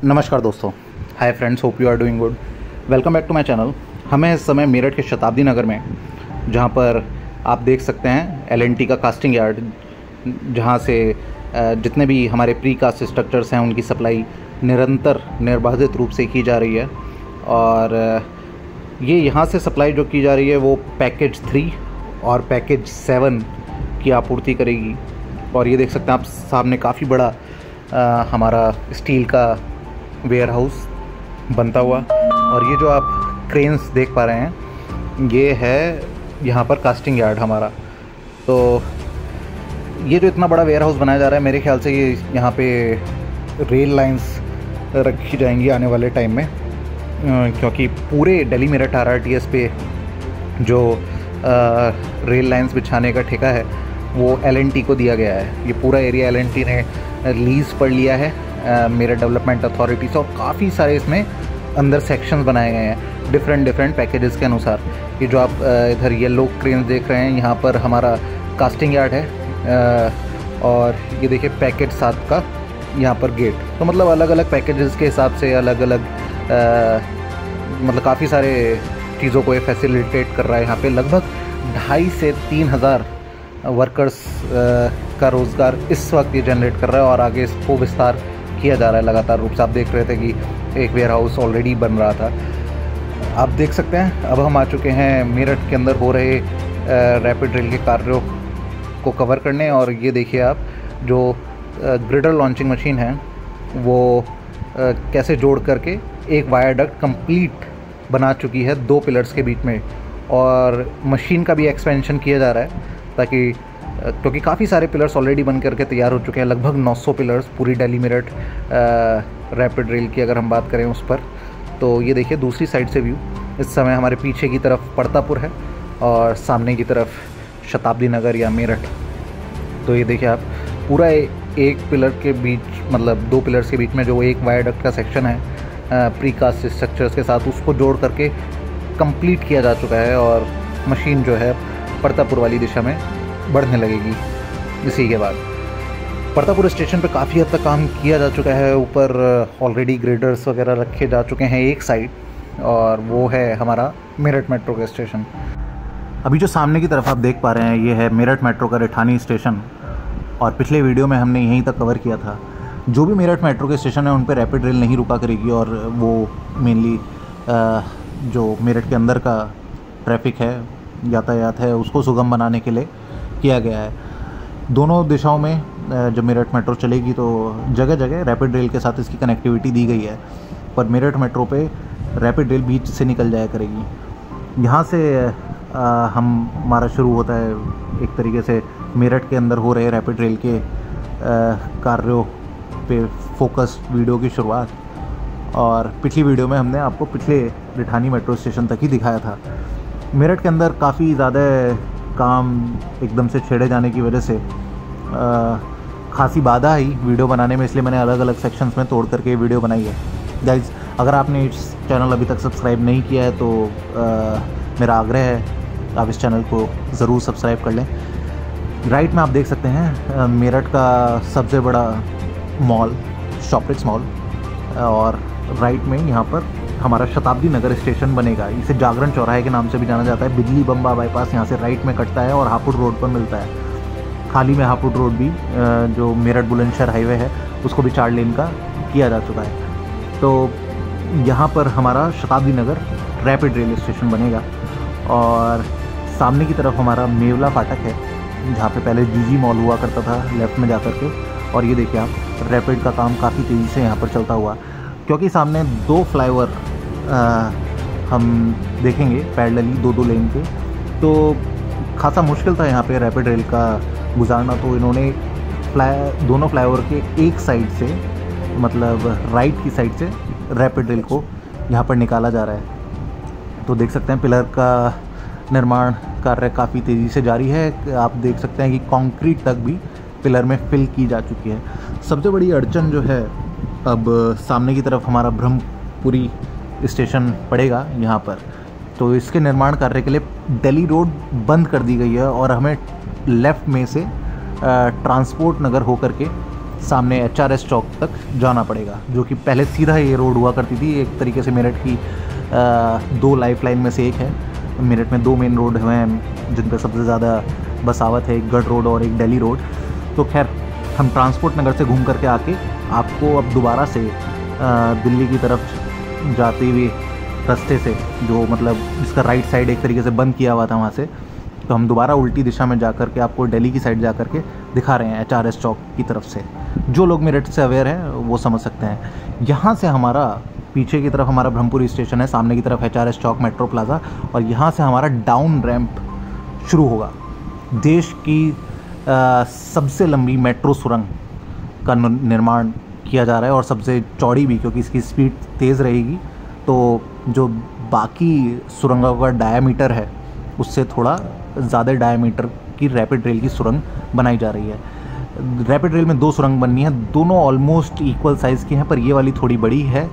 नमस्कार दोस्तों, hi friends, hope you are doing good. Welcome back to my channel. हमें इस समय मेरठ के शताब्दी नगर में, जहां पर आप देख सकते हैं एल&टी का कास्टिंग यार्ड, जहां से जितने भी हमारे प्री कास्ट स्ट्रक्चर्स हैं उनकी सप्लाई निरंतर निर्बाधित रूप से की जा रही है। और ये यहाँ से सप्लाई जो की जा रही है वो पैकेज 3 और पैकेज 7 की आपूर्ति करेगी। और ये देख सकते हैं आप सामने काफ़ी बड़ा हमारा स्टील का वेयर हाउस बनता हुआ। और ये जो आप क्रेन्स देख पा रहे हैं ये है यहाँ पर कास्टिंग यार्ड हमारा। तो ये जो इतना बड़ा वेयर हाउस बनाया जा रहा है, मेरे ख्याल से ये यहाँ पे रेल लाइंस रखी जाएंगी आने वाले टाइम में, क्योंकि पूरे दिल्ली मेरठ RRTS पे जो रेल लाइंस बिछाने का ठेका है वो एल&टी को दिया गया है। ये पूरा एरिया एल&टी ने लीज़ पर लिया है मेरठ डेवलपमेंट अथॉरिटी से, और काफ़ी सारे इसमें अंदर सेक्शंस बनाए गए हैं डिफरेंट पैकेजेस के अनुसार। ये जो आप इधर येलो क्रेन देख रहे हैं, यहाँ पर हमारा कास्टिंग यार्ड है। और ये देखिए पैकेज 7 का यहाँ पर गेट। तो मतलब अलग अलग पैकेजेस के हिसाब से अलग अलग मतलब काफ़ी सारे चीज़ों को ये फैसिलिटेट कर रहा है। यहाँ पे लगभग 2,500 से 3,000 वर्कर्स का रोज़गार इस वक्त ये जनरेट कर रहा है, और आगे इसको विस्तार किया जा रहा है लगातार रूप से। आप देख रहे थे कि एक वेयर हाउस ऑलरेडी बन रहा था। आप देख सकते हैं अब हम आ चुके हैं मेरठ के अंदर हो रहे रैपिड रेल के कार्यों को कवर करने। और ये देखिए आप जो ग्रिडर लॉन्चिंग मशीन है वो कैसे जोड़ करके एक वायरडक्ट कंप्लीट बना चुकी है 2 पिलर्स के बीच में। और मशीन का भी एक्सपेंशन किया जा रहा है ताकि, क्योंकि काफ़ी सारे पिलर्स ऑलरेडी बन करके तैयार हो चुके हैं, लगभग 900 पिलर्स पूरी दिल्ली मेरठ रैपिड रेल की अगर हम बात करें उस पर। तो ये देखिए दूसरी साइड से व्यू। इस समय हमारे पीछे की तरफ परतापुर है और सामने की तरफ शताब्दी नगर या मेरठ। तो ये देखिए आप पूरा एक पिलर के बीच, मतलब 2 पिलर्स के बीच में जो एक वायरडक्ट का सेक्शन है प्री कास्ट स्ट्रक्चर्स के साथ, उसको जोड़ करके कंप्लीट किया जा चुका है। और मशीन जो है परतापुर वाली दिशा में बढ़ने लगेगी। इसी के बाद परतापुर स्टेशन पे काफ़ी हद तक काम किया जा चुका है। ऊपर ऑलरेडी ग्रेडर्स वगैरह रखे जा चुके हैं एक साइड, और वो है हमारा मेरठ मेट्रो का स्टेशन। अभी जो सामने की तरफ आप देख पा रहे हैं ये है मेरठ मेट्रो का रिठानी स्टेशन। और पिछले वीडियो में हमने यहीं तक कवर किया था। जो भी मेरठ मेट्रो के स्टेशन है उन पर रैपिड रेल नहीं रुका करेगी, और वो मेनली जो मेरठ के अंदर का ट्रैफिक है, यातायात है, उसको सुगम बनाने के लिए किया गया है। दोनों दिशाओं में जब मेरठ मेट्रो चलेगी तो जगह जगह रैपिड रेल के साथ इसकी कनेक्टिविटी दी गई है, पर मेरठ मेट्रो पे रैपिड रेल बीच से निकल जाया करेगी। यहाँ से हमारा शुरू होता है एक तरीके से मेरठ के अंदर हो रहे रैपिड रेल के कार्यों पे फोकस्ड वीडियो की शुरुआत। और पिछली वीडियो में हमने आपको पिछले रिठानी मेट्रो स्टेशन तक ही दिखाया था। मेरठ के अंदर काफ़ी ज़्यादा काम एकदम से छेड़े जाने की वजह से खासी बाधा आई वीडियो बनाने में, इसलिए मैंने अलग अलग सेक्शंस में तोड़ करके वीडियो बनाई है। गाइस, अगर आपने इस चैनल अभी तक सब्सक्राइब नहीं किया है तो मेरा आग्रह है आप इस चैनल को ज़रूर सब्सक्राइब कर लें। राइट में आप देख सकते हैं मेरठ का सबसे बड़ा मॉल शॉप्लेक्स मॉल, और राइट में यहाँ पर हमारा शताब्दी नगर स्टेशन बनेगा। इसे जागरण चौराहे के नाम से भी जाना जाता है। बिजली बम्बा बाईपास यहाँ से राइट में कटता है और हापुड़ रोड पर मिलता है। हाल ही में हापुड़ रोड भी जो मेरठ बुलंदशहर हाईवे है उसको भी 4 लेन का किया जा चुका है। तो यहाँ पर हमारा शताब्दी नगर रैपिड रेल स्टेशन बनेगा। और सामने की तरफ हमारा मेवला फाटक है, जहाँ पे पहले जीजी मॉल हुआ करता था लेफ़्ट में जा कर के। और ये देखिए आप रैपिड का काम काफ़ी तेज़ी से यहाँ पर चलता हुआ, क्योंकि सामने 2 फ्लाईओवर हम देखेंगे पैरेलली 2-2 लेन के। तो खासा मुश्किल था यहाँ पे रैपिड रेल का गुजारना। तो इन्होंने दोनों फ्लाईओवर के एक साइड से, मतलब राइट की साइड से रैपिड रेल को यहाँ पर निकाला जा रहा है। तो देख सकते हैं पिलर का निर्माण कार्य काफ़ी तेज़ी से जारी है। आप देख सकते हैं कि कंक्रीट तक भी पिलर में फिल की जा चुकी है। सबसे बड़ी अड़चन जो है, अब सामने की तरफ हमारा ब्रह्मपुरी स्टेशन पड़ेगा यहाँ पर। तो इसके निर्माण कार्य के लिए दिल्ली रोड बंद कर दी गई है, और हमें लेफ़्ट में से ट्रांसपोर्ट नगर होकर के सामने HRS चौक तक जाना पड़ेगा, जो कि पहले सीधा ये रोड हुआ करती थी। एक तरीके से मेरठ की 2 लाइफ लाइन में से एक है। मेरठ में 2 मेन रोड हैं जिन पर सबसे ज़्यादा बसावत है, एक गढ़ रोड और एक दिल्ली रोड। तो खैर हम ट्रांसपोर्ट नगर से घूम करके आके आपको अब दोबारा से दिल्ली की तरफ जाते हुए रास्ते से, जो मतलब जिसका राइट साइड एक तरीके से बंद किया हुआ था वहाँ से, तो हम दोबारा उल्टी दिशा में जा कर के आपको दिल्ली की साइड जा कर के दिखा रहे हैं HRS चौक की तरफ से। जो लोग मेरठ से अवेयर हैं वो समझ सकते हैं। यहाँ से हमारा पीछे की तरफ हमारा ब्रह्मपुरी स्टेशन है, सामने की तरफ HRS चौक मेट्रो प्लाज़ा, और यहाँ से हमारा डाउन रैंप शुरू होगा। देश की सबसे लंबी मेट्रो सुरंग का निर्माण किया जा रहा है और सबसे चौड़ी भी, क्योंकि इसकी स्पीड तेज़ रहेगी। तो जो बाकी सुरंगों का डायामीटर है उससे थोड़ा ज़्यादा डायामीटर की रैपिड रेल की सुरंग बनाई जा रही है। रैपिड रेल में 2 सुरंग बननी है, दोनों ऑलमोस्ट इक्वल साइज़ की हैं, पर ये वाली थोड़ी बड़ी है।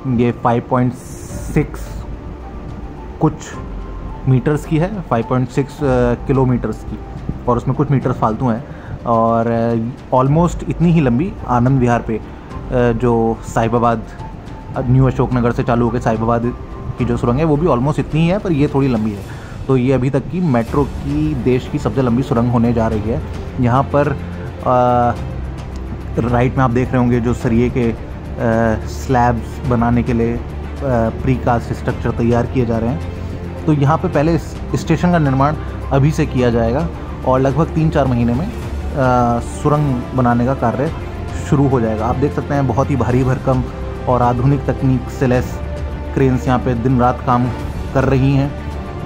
ये 5.6 कुछ मीटर्स की है, 5.6 किलोमीटर्स की, और उसमें कुछ मीटर फालतू हैं। और ऑलमोस्ट इतनी ही लंबी आनंद विहार पे जो साहिबाबाद न्यू अशोक नगर से चालू होकर साहिबाबाद की जो सुरंग है वो भी ऑलमोस्ट इतनी ही है, पर ये थोड़ी लंबी है। तो ये अभी तक की मेट्रो की देश की सबसे लंबी सुरंग होने जा रही है। यहाँ पर राइट में आप देख रहे होंगे जो सरिये के स्लैब्स बनाने के लिए प्रीकास्ट स्ट्रक्चर तैयार किए जा रहे हैं। तो यहाँ पे पहले स्टेशन का निर्माण अभी से किया जाएगा और लगभग 3-4 महीने में सुरंग बनाने का कार्य शुरू हो जाएगा। आप देख सकते हैं बहुत ही भारी भरकम और आधुनिक तकनीक से लैस क्रेन्स यहाँ पे दिन रात काम कर रही हैं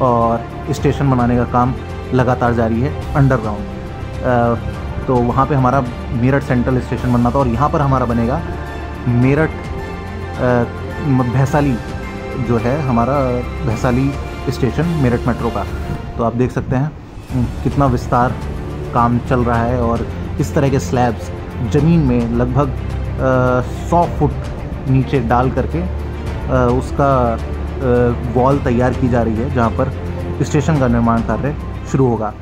और स्टेशन बनाने का काम लगातार जारी है अंडरग्राउंड। तो वहाँ पे हमारा मेरठ सेंट्रल स्टेशन बनना था और यहाँ पर हमारा बनेगा मेरठ भैसाली, जो है हमारा भैसाली स्टेशन मेरठ मेट्रो का। तो आप देख सकते हैं कितना विस्तार काम चल रहा है और इस तरह के स्लैब्स ज़मीन में लगभग 100 फुट नीचे डाल करके उसका वॉल तैयार की जा रही है, जहाँ पर स्टेशन का निर्माण कार्य शुरू होगा।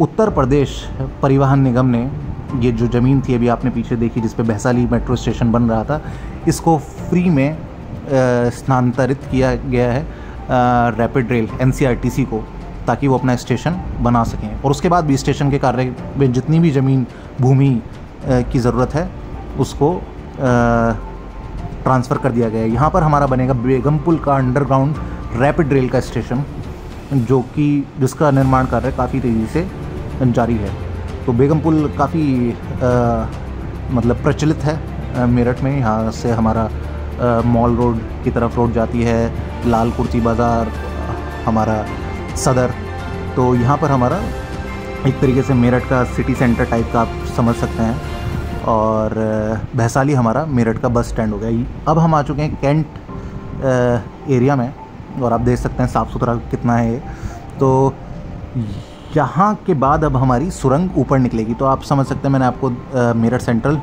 उत्तर प्रदेश परिवहन निगम ने ये जो ज़मीन थी अभी आपने पीछे देखी जिस पे भैसाली मेट्रो स्टेशन बन रहा था, इसको फ्री में स्थानांतरित किया गया है रैपिड रेल NCRTC को, ताकि वो अपना स्टेशन बना सकें। और उसके बाद भी स्टेशन के कार्य में जितनी भी ज़मीन भूमि की ज़रूरत है उसको ट्रांसफ़र कर दिया गया है। यहाँ पर हमारा बनेगा बेगमपुल का अंडरग्राउंड रैपिड रेल का स्टेशन, जो कि जिसका निर्माण कार्य काफ़ी तेज़ी से जारी है। तो बेगमपुल काफ़ी मतलब प्रचलित है मेरठ में। यहाँ से हमारा मॉल रोड की तरफ रोड जाती है, लाल कुर्ती बाज़ार हमारा सदर। तो यहाँ पर हमारा एक तरीके से मेरठ का सिटी सेंटर टाइप का आप समझ सकते हैं। और भैसाली हमारा मेरठ का बस स्टैंड हो गया। अब हम आ चुके हैं कैंट एरिया में और आप देख सकते हैं साफ़ सुथरा कितना है ये। तो यहाँ के बाद अब हमारी सुरंग ऊपर निकलेगी। तो आप समझ सकते हैं मैंने आपको मेरठ सेंट्रल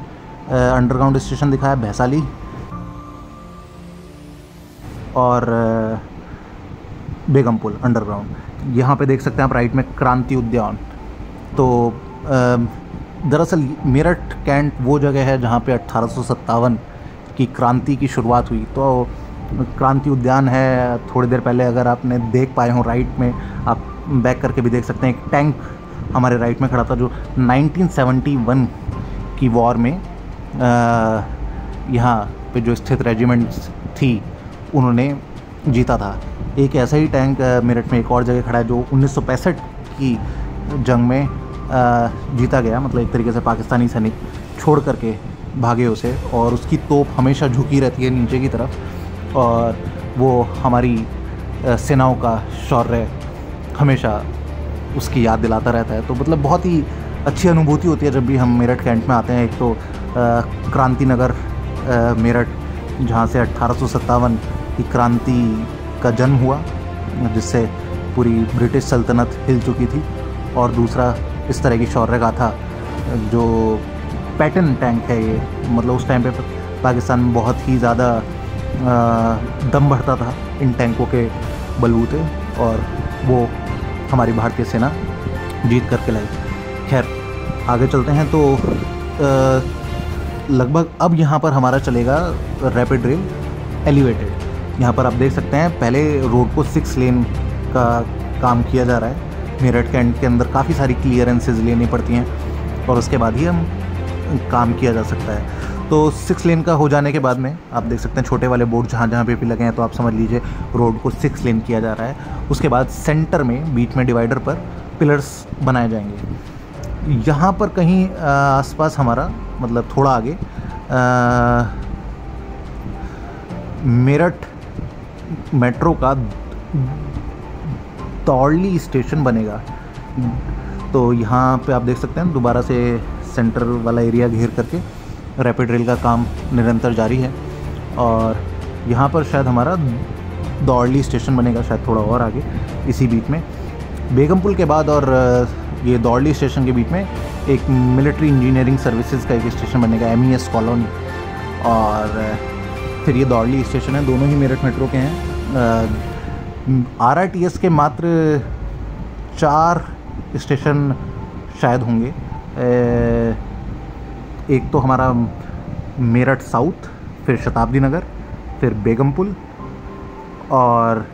अंडरग्राउंड स्टेशन दिखाया, भैसाली और बेगमपुल अंडरग्राउंड। यहाँ पे देख सकते हैं आप राइट में क्रांति उद्यान। तो दरअसल मेरठ कैंट वो जगह है जहाँ पे 1857 की क्रांति की शुरुआत हुई। तो क्रांति उद्यान है। थोड़ी देर पहले अगर आपने देख पाए हों राइट में, आप बैक करके भी देख सकते हैं, एक टैंक हमारे राइट में खड़ा था जो 1971 की वॉर में यहाँ पे जो स्थित रेजिमेंट्स थी उन्होंने जीता था। एक ऐसा ही टैंक मेरठ में एक और जगह खड़ा है जो 1965 की जंग में जीता गया। मतलब एक तरीके से पाकिस्तानी सैनिक छोड़ करके भागे उसे, और उसकी तोप हमेशा झुकी रहती है नीचे की तरफ और वो हमारी सेनाओं का शौर्य हमेशा उसकी याद दिलाता रहता है। तो मतलब बहुत ही अच्छी अनुभूति होती है जब भी हम मेरठ कैंट में आते हैं। एक तो क्रांति नगर मेरठ, जहाँ से 1857 की क्रांति का जन्म हुआ जिससे पूरी ब्रिटिश सल्तनत हिल चुकी थी, और दूसरा इस तरह की शौर्य गाथा जो पैटर्न टैंक है ये, मतलब उस टाइम पे पाकिस्तान में बहुत ही ज़्यादा दम बढ़ता था इन टैंकों के बलबूते, और वो हमारी भारतीय सेना जीत करके लाई। खैर आगे चलते हैं। तो लगभग अब यहाँ पर हमारा चलेगा रैपिड रेल एलिवेटेड। यहाँ पर आप देख सकते हैं पहले रोड को 6 लेन का काम किया जा रहा है। मेरठ कैंट के अंदर काफ़ी सारी क्लियरेंसेस लेनी पड़ती हैं और उसके बाद ही हम काम किया जा सकता है। तो 6 लेन का हो जाने के बाद में आप देख सकते हैं छोटे वाले बोर्ड जहाँ जहाँ पे भी लगे हैं, तो आप समझ लीजिए रोड को 6 लेन किया जा रहा है। उसके बाद सेंटर में बीच में डिवाइडर पर पिलर्स बनाए जाएंगे। यहाँ पर कहीं आसपास हमारा मतलब थोड़ा आगे मेरठ मेट्रो का दौड़ली स्टेशन बनेगा। तो यहाँ पे आप देख सकते हैं दोबारा से सेंटर वाला एरिया घेर करके रैपिड रेल का काम निरंतर जारी है। और यहाँ पर शायद हमारा दौड़ली स्टेशन बनेगा, शायद थोड़ा और आगे इसी बीच में। बेगमपुल के बाद और ये दौड़ली स्टेशन के बीच में एक मिलिट्री इंजीनियरिंग सर्विसेज का एक स्टेशन बनेगा, MES कॉलोनी। और फिर ये दौड़ली स्टेशन है, दोनों ही मेरठ मेट्रो के हैं। RRTS के मात्र 4 स्टेशन शायद होंगे। एक तो हमारा मेरठ साउथ, फिर शताब्दी नगर, फिर बेगमपुल और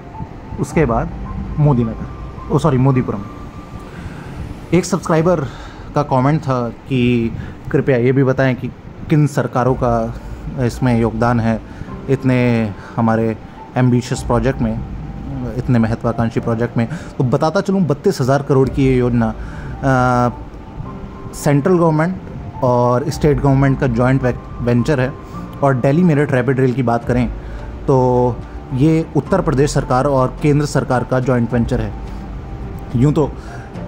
उसके बाद मोदीपुरम। एक सब्सक्राइबर का कमेंट था कि कृपया ये भी बताएं कि किन सरकारों का इसमें योगदान है इतने हमारे एम्बिशियस प्रोजेक्ट में, इतने महत्वाकांक्षी प्रोजेक्ट में। तो बताता चलूँ 32,000 करोड़ की ये योजना सेंट्रल गवर्नमेंट और स्टेट गवर्नमेंट का जॉइंट वेंचर है। और दिल्ली मेरठ रैपिड रेल की बात करें तो ये उत्तर प्रदेश सरकार और केंद्र सरकार का जॉइंट वेंचर है। यूँ तो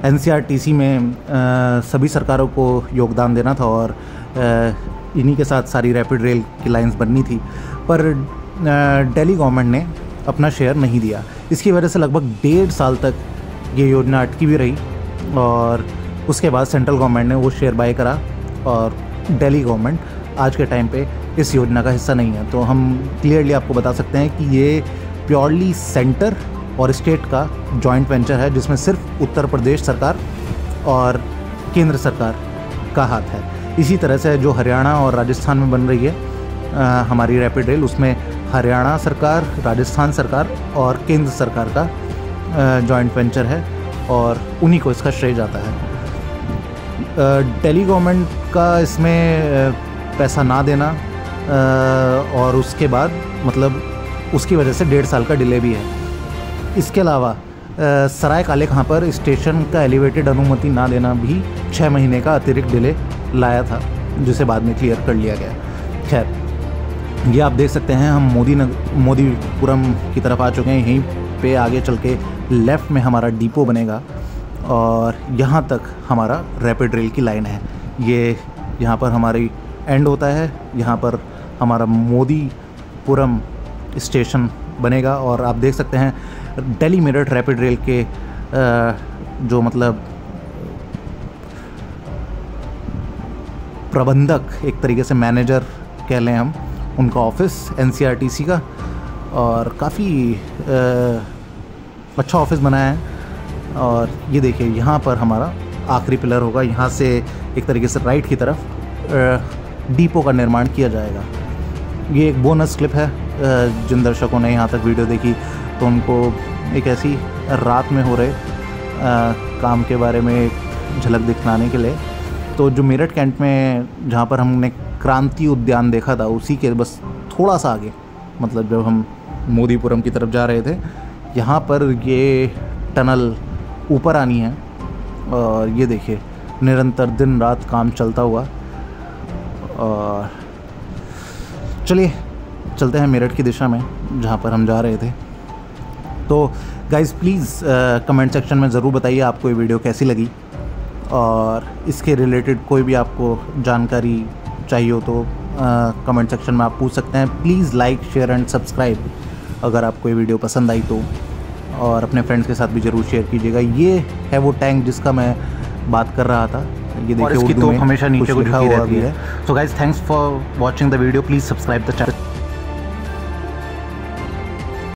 NCRTC में सभी सरकारों को योगदान देना था और इन्हीं के साथ सारी रैपिड रेल की लाइंस बननी थी, पर दिल्ली गवर्नमेंट ने अपना शेयर नहीं दिया। इसकी वजह से लगभग 1.5 साल तक ये योजना अटकी भी रही और उसके बाद सेंट्रल गवर्नमेंट ने वो शेयर बाय करा और दिल्ली गवर्नमेंट आज के टाइम पे इस योजना का हिस्सा नहीं है। तो हम क्लियरली आपको बता सकते हैं कि ये प्योरली सेंटर और स्टेट का जॉइंट वेंचर है, जिसमें सिर्फ उत्तर प्रदेश सरकार और केंद्र सरकार का हाथ है। इसी तरह से जो हरियाणा और राजस्थान में बन रही है हमारी रैपिड रेल, उसमें हरियाणा सरकार, राजस्थान सरकार और केंद्र सरकार का जॉइंट वेंचर है और उन्हीं को इसका श्रेय जाता है। दिल्ली गवर्नमेंट का इसमें पैसा ना देना और उसके बाद मतलब उसकी वजह से 1.5 साल का डिले भी है। इसके अलावा सराय काले खां पर स्टेशन का एलिवेटेड अनुमति ना देना भी 6 महीने का अतिरिक्त डिले लाया था, जिसे बाद में क्लियर कर लिया गया। खैर, ये आप देख सकते हैं हम मोदीपुरम की तरफ आ चुके हैं। यहीं पे आगे चल के लेफ़्ट में हमारा डिपो बनेगा और यहाँ तक हमारा रैपिड रेल की लाइन है। ये यहाँ पर हमारी एंड होता है, यहाँ पर हमारा मोदीपुरम स्टेशन बनेगा। और आप देख सकते हैं दिल्ली मेरठ रैपिड रेल के जो मतलब प्रबंधक, एक तरीके से मैनेजर कह लें हम, उनका ऑफिस NCRTC का, और काफ़ी अच्छा ऑफिस बनाया है। और ये देखिए यहाँ पर हमारा आखिरी पिलर होगा, यहाँ से एक तरीके से राइट की तरफ डिपो का निर्माण किया जाएगा। ये एक बोनस क्लिप है, जिन दर्शकों ने यहाँ तक वीडियो देखी तो उनको एक ऐसी रात में हो रहे काम के बारे में एक झलक दिखलाने के लिए। तो जो मेरठ कैंट में जहाँ पर हमने क्रांति उद्यान देखा था, उसी के बस थोड़ा सा आगे, मतलब जब हम मोदीपुरम की तरफ जा रहे थे, यहाँ पर ये टनल ऊपर आनी है। और ये देखिए निरंतर दिन रात काम चलता हुआ। और चलिए चलते हैं मेरठ की दिशा में जहाँ पर हम जा रहे थे। तो गाइज़ प्लीज़ कमेंट सेक्शन में ज़रूर बताइए आपको ये वीडियो कैसी लगी, और इसके रिलेटेड कोई भी आपको जानकारी चाहिए हो तो कमेंट सेक्शन में आप पूछ सकते हैं। Please like, share and subscribe अगर आपको ये वीडियो पसंद आई तो, और अपने फ्रेंड्स के साथ भी ज़रूर शेयर कीजिएगा। ये है वो टैंक जिसका मैं बात कर रहा था। ये देखिए उर्दू में हमेशा नीचे कुछ लिखा हुआ भी है। So guys thanks for watching the video, please subscribe the channel.